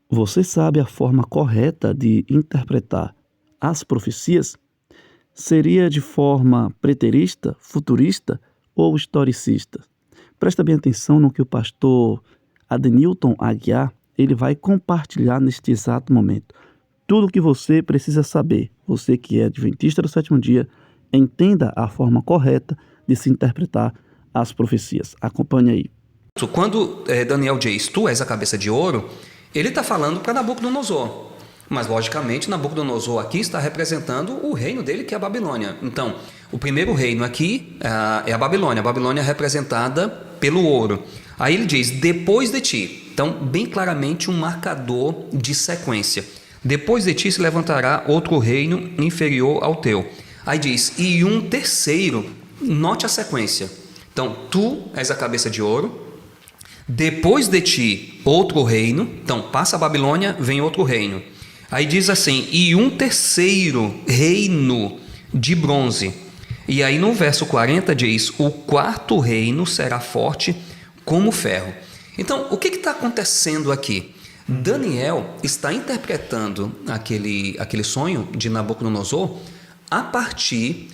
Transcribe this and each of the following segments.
Você sabe a forma correta de interpretar as profecias? Seria de forma preterista, futurista ou historicista? Presta bem atenção no que o pastor Adenilton Aguiar ele vai compartilhar neste exato momento. Tudo o que você precisa saber, você que é adventista do sétimo dia, entenda a forma correta de se interpretar as profecias. Acompanhe aí. Quando Daniel diz, tu és a cabeça de ouro, ele está falando para Nabucodonosor. Mas, logicamente, Nabucodonosor aqui está representando o reino dele, que é a Babilônia. Então, o primeiro reino aqui é a Babilônia. A Babilônia é representada pelo ouro. Aí ele diz, depois de ti. Então, bem claramente um marcador de sequência. Depois de ti se levantará outro reino inferior ao teu. Aí diz, e um terceiro. Note a sequência. Então, tu és a cabeça de ouro. Depois de ti, outro reino. Então, passa a Babilônia, vem outro reino. Aí diz assim, e um terceiro reino de bronze. E aí no verso 40 diz, o quarto reino será forte como ferro. Então, o que está acontecendo aqui? Daniel está interpretando aquele sonho de Nabucodonosor a partir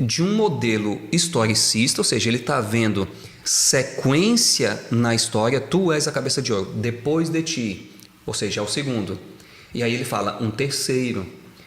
de um modelo historicista, ou seja, ele está vendo sequência na história, tu és a cabeça de ouro, depois de ti, ou seja, é o segundo. E aí ele fala um terceiro,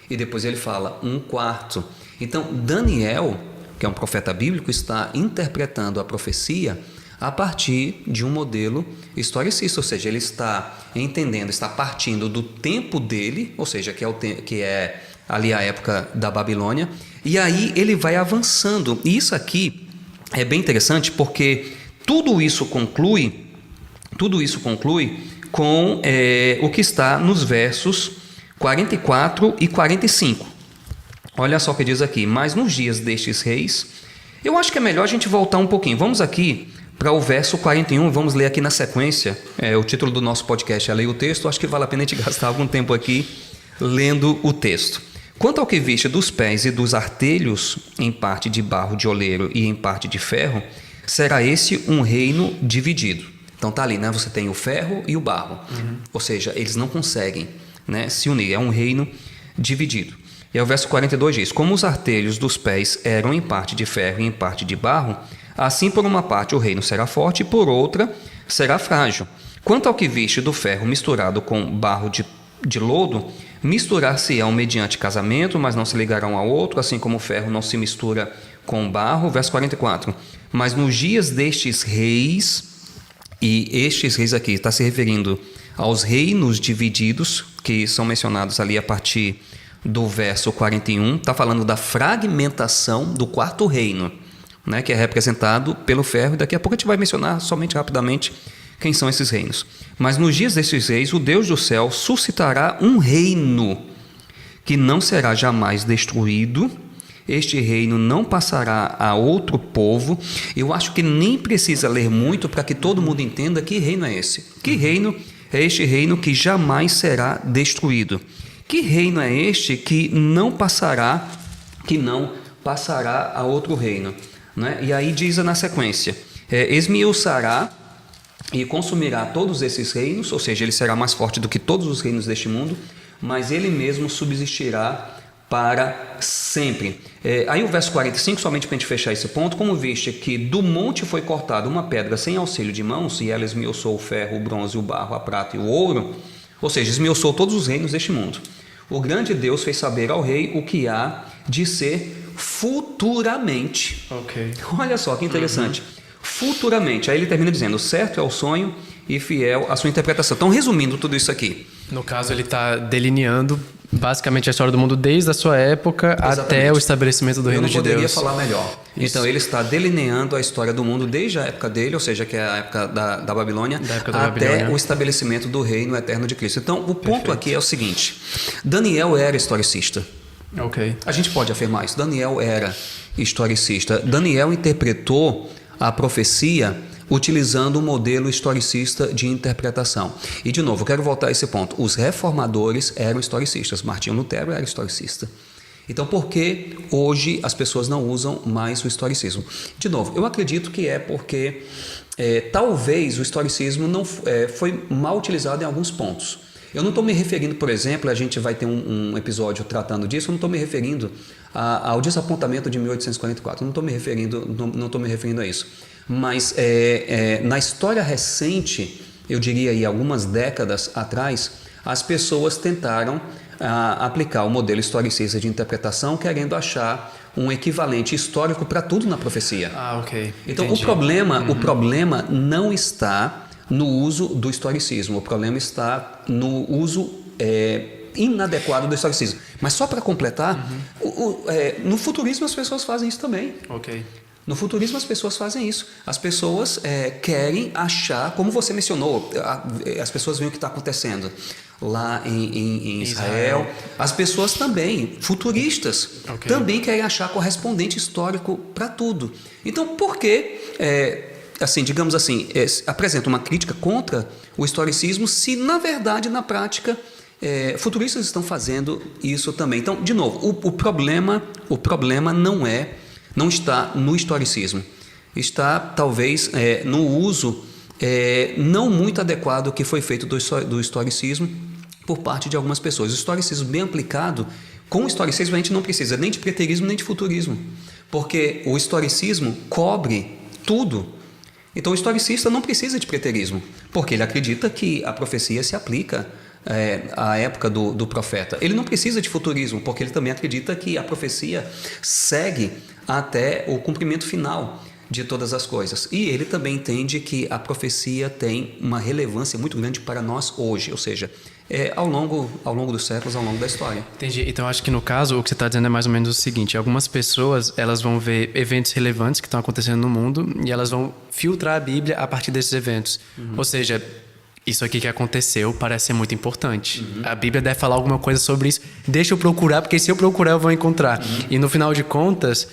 e depois ele fala um quarto. Então, Daniel, que é um profeta bíblico, está interpretando a profecia a partir de um modelo historicista, ou seja, ele está entendendo, está partindo do tempo dele, ou seja, que é ali a época da Babilônia, e aí ele vai avançando. E isso aqui é bem interessante porque tudo isso conclui com o que está nos versos 44 e 45. Olha só o que diz aqui. Mas nos dias destes reis, eu acho que é melhor a gente voltar um pouquinho. Vamos aqui para o verso 41, vamos ler aqui na sequência. O título do nosso podcast é Leia o Texto. Acho que vale a pena a gente gastar algum tempo aqui lendo o texto. Quanto ao que viste dos pés e dos artelhos, em parte de barro de oleiro e em parte de ferro, será esse um reino dividido. Então tá ali, né? Você tem o ferro e o barro. Ou seja, eles não conseguem, né, se unir. É um reino dividido. E aí o verso 42 diz, como os artelhos dos pés eram em parte de ferro e em parte de barro, assim por uma parte o reino será forte e por outra será frágil. Quanto ao que viste do ferro misturado com barro de lodo, misturar-se-ão mediante casamento, mas não se ligarão ao outro, assim como o ferro não se mistura com barro. Verso 44. Mas nos dias destes reis, e estes reis aqui está se referindo aos reinos divididos, que são mencionados ali a partir do verso 41, está falando da fragmentação do quarto reino, né, que é representado pelo ferro, e daqui a pouco a gente vai mencionar somente rapidamente quem são esses reinos. Mas nos dias desses reis, o Deus do céu suscitará um reino que não será jamais destruído. Este reino não passará a outro povo. Eu acho que nem precisa ler muito para que todo mundo entenda que reino é esse. Que reino é este reino que jamais será destruído? Que reino é este que não passará a outro reino? Né? E aí diz na sequência, esmiuçará e consumirá todos esses reinos, ou seja, ele será mais forte do que todos os reinos deste mundo, mas ele mesmo subsistirá para sempre. Aí o verso 45, somente para a gente fechar esse ponto, como viste que do monte foi cortada uma pedra sem auxílio de mãos, e ela esmiuçou o ferro, o bronze, o barro, a prata e o ouro, ou seja, esmiuçou todos os reinos deste mundo. O grande Deus fez saber ao rei o que há de ser futuramente. Okay. Olha só que interessante. Futuramente. Aí ele termina dizendo, certo é o sonho e fiel a sua interpretação. Então, resumindo tudo isso aqui. No caso, ele está delineando basicamente a história do mundo desde a sua época até o estabelecimento do reino de Deus. Eu não poderia falar melhor. Isso. Então, ele está delineando a história do mundo desde a época dele, ou seja, que é a época da Babilônia, até o estabelecimento do reino eterno de Cristo. Então, o ponto aqui é o seguinte. Daniel era historicista. Okay. A gente pode afirmar isso. Daniel era historicista. Daniel interpretou a profecia utilizando o modelo historicista de interpretação. E, de novo, eu quero voltar a esse ponto. Os reformadores eram historicistas. Martinho Lutero era historicista. Então, por que hoje as pessoas não usam mais o historicismo? De novo, eu acredito que é porque talvez o historicismo não foi mal utilizado em alguns pontos. Eu não estou me referindo, por exemplo, a gente vai ter um episódio tratando disso, eu não estou me referindo ao desapontamento de 1844, não estou me referindo a isso. Mas na história recente, eu diria aí algumas décadas atrás, as pessoas tentaram aplicar o modelo historicista de interpretação, querendo achar um equivalente histórico para tudo na profecia. Ok. Então, Entendi. o problema não está no uso do historicismo, o problema está no uso inadequado do historicismo. Mas só para completar, no futurismo as pessoas fazem isso também. Ok. No futurismo as pessoas fazem isso. As pessoas querem achar, como você mencionou, as pessoas veem o que está acontecendo lá em Israel. As pessoas também, futuristas, também querem achar correspondente histórico para tudo. Então, por que, assim, digamos assim, apresenta uma crítica contra o historicismo se, na verdade, na prática, futuristas estão fazendo isso também? Então, de novo, o problema não está no historicismo, está talvez no uso não muito adequado que foi feito do historicismo por parte de algumas pessoas. O historicismo bem aplicado, com o historicismo a gente não precisa nem de preterismo nem de futurismo, porque o historicismo cobre tudo. Então o historicista não precisa de preterismo, porque ele acredita que a profecia se aplica à época do profeta. Ele não precisa de futurismo, porque ele também acredita que a profecia segue até o cumprimento final de todas as coisas. E ele também entende que a profecia tem uma relevância muito grande para nós hoje, ou seja, ao longo dos séculos, ao longo da história. Entendi. Então, acho que no caso, o que você está dizendo é mais ou menos o seguinte: algumas pessoas, elas vão ver eventos relevantes que estão acontecendo no mundo e elas vão filtrar a Bíblia a partir desses eventos. Ou seja, isso aqui que aconteceu parece ser muito importante. A Bíblia deve falar alguma coisa sobre isso. Deixa eu procurar, porque se eu procurar eu vou encontrar. E no final de contas,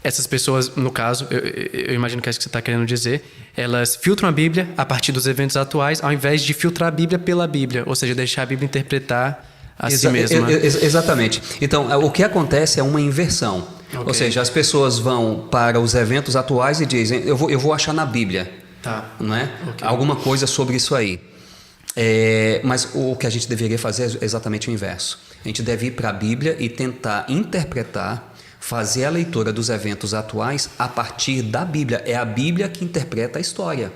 essas pessoas, no caso, eu imagino que é isso que você está querendo dizer, elas filtram a Bíblia a partir dos eventos atuais, ao invés de filtrar a Bíblia pela Bíblia, ou seja, deixar a Bíblia interpretar a si mesma. Exatamente. Então, o que acontece é uma inversão. Ou seja, as pessoas vão para os eventos atuais e dizem, eu vou achar na Bíblia. Tá. Não é? Alguma coisa sobre isso aí. Mas o que a gente deveria fazer é exatamente o inverso. A gente deve ir para a Bíblia e tentar interpretar, fazer a leitura dos eventos atuais a partir da Bíblia. É a Bíblia que interpreta a história.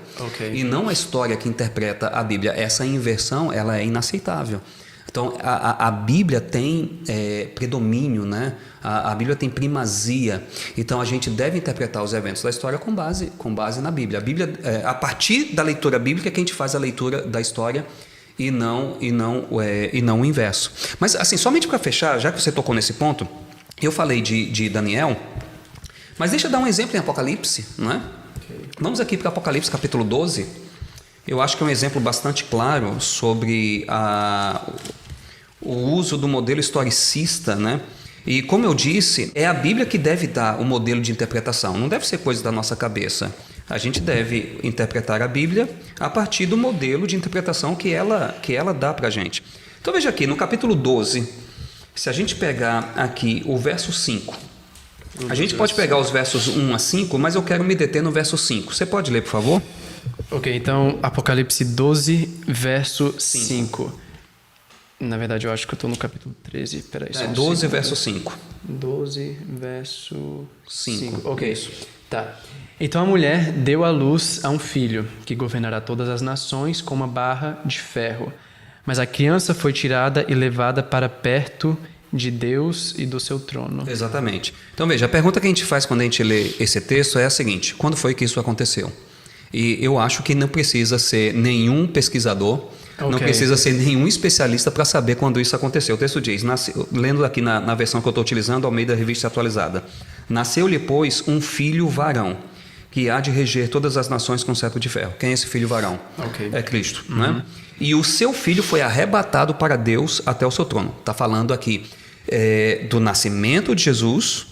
E não a história que interpreta a Bíblia. Essa inversão, ela é inaceitável. Então, a Bíblia tem predomínio, né? A Bíblia tem primazia. Então, a gente deve interpretar os eventos da história com base na Bíblia. A Bíblia, a partir da leitura bíblica, que a gente faz a leitura da história e não o inverso. Mas, assim, somente para fechar, já que você tocou nesse ponto, eu falei de Daniel, mas deixa eu dar um exemplo em Apocalipse, não é? Vamos aqui para Apocalipse, capítulo 12. Eu acho que é um exemplo bastante claro sobre o uso do modelo historicista, né? E como eu disse, é a Bíblia que deve dar o modelo de interpretação, não deve ser coisa da nossa cabeça. A gente deve interpretar a Bíblia a partir do modelo de interpretação que ela dá para a gente. Então veja aqui, no capítulo 12, se a gente pegar aqui o verso 5, a gente pode pegar os versos 1 a 5, mas eu quero me deter no verso 5. Você pode ler, por favor? Ok, então Apocalipse 12, verso 5. Na verdade, eu acho que eu estou no capítulo 13. Peraí, 12, verso 5. 12, verso 5. Ok. Isso. Tá. Então a mulher deu à luz a um filho, que governará todas as nações com uma barra de ferro. Mas a criança foi tirada e levada para perto de Deus e do seu trono. Exatamente. Então veja, a pergunta que a gente faz quando a gente lê esse texto é a seguinte: quando foi que isso aconteceu? E eu acho que não precisa ser nenhum pesquisador, não precisa ser nenhum especialista para saber quando isso aconteceu. O texto diz, lendo aqui na versão que eu estou utilizando, Almeida Revista Atualizada: nasceu-lhe, pois, um filho varão, que há de reger todas as nações com cetro de ferro. Quem é esse filho varão? É Cristo. Né? E o seu filho foi arrebatado para Deus até o seu trono. Está falando aqui do nascimento de Jesus.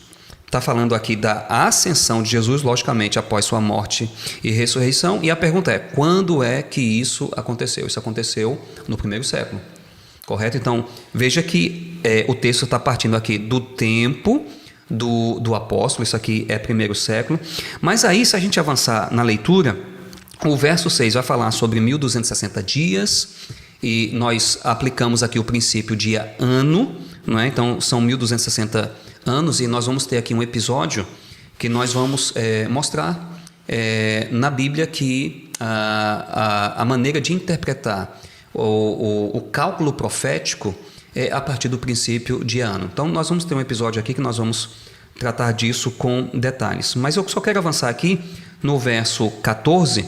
Está falando aqui da ascensão de Jesus, logicamente, após sua morte e ressurreição. E a pergunta é, quando é que isso aconteceu? Isso aconteceu no primeiro século, correto? Então, veja que o texto está partindo aqui do tempo do apóstolo, isso aqui é primeiro século. Mas aí, se a gente avançar na leitura, o verso 6 vai falar sobre 1260 dias, e nós aplicamos aqui o princípio dia-ano, não é? Então são 1260 anos, e nós vamos ter aqui um episódio que nós vamos mostrar na Bíblia que a maneira de interpretar o cálculo profético é a partir do princípio de ano. Então nós vamos ter um episódio aqui que nós vamos tratar disso com detalhes. Mas eu só quero avançar aqui no verso 14.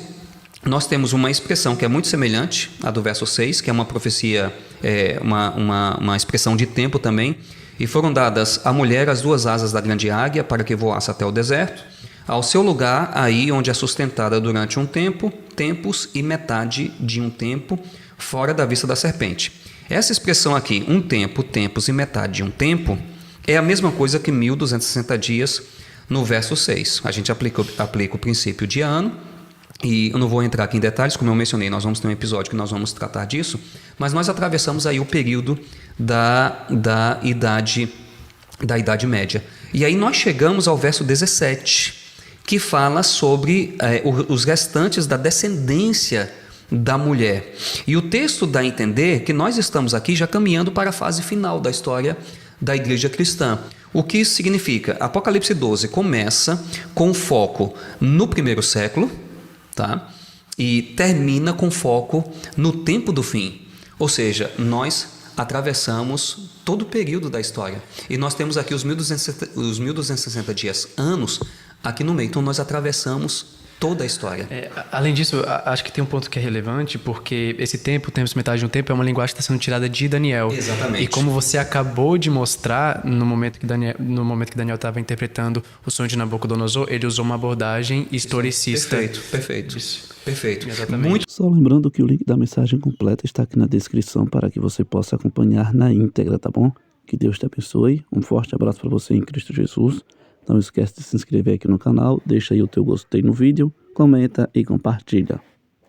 Nós temos uma expressão que é muito semelhante à do verso 6, que é uma profecia, uma expressão de tempo também. E foram dadas à mulher as 2 asas da grande águia para que voasse até o deserto, ao seu lugar, aí onde é sustentada durante um tempo, tempos e metade de um tempo, fora da vista da serpente. Essa expressão aqui, um tempo, tempos e metade de um tempo, é a mesma coisa que 1260 dias no verso 6. A gente aplica o princípio de ano, e eu não vou entrar aqui em detalhes, como eu mencionei, nós vamos ter um episódio que nós vamos tratar disso, mas nós atravessamos aí o período da Idade Média. E aí nós chegamos ao verso 17, que fala sobre os restantes da descendência da mulher. E o texto dá a entender que nós estamos aqui já caminhando para a fase final da história da igreja cristã. O que isso significa? Apocalipse 12 começa com foco no primeiro século, tá? E termina com foco no tempo do fim. Ou seja, nós atravessamos todo o período da história. E nós temos aqui os 1260 dias, anos, aqui no meio. Então nós atravessamos toda a história. Além disso, acho que tem um ponto que é relevante, porque esse tempo, tempos, metade de um tempo, é uma linguagem que está sendo tirada de Daniel. Exatamente. E como você acabou de mostrar, no momento que Daniel estava interpretando o sonho de Nabucodonosor, ele usou uma abordagem historicista. Perfeito. Isso. Perfeito. Exatamente. Só lembrando que o link da mensagem completa está aqui na descrição para que você possa acompanhar na íntegra, tá bom? Que Deus te abençoe. Um forte abraço para você em Cristo Jesus. Não esquece de se inscrever aqui no canal, deixa aí o teu gostei no vídeo, comenta e compartilha.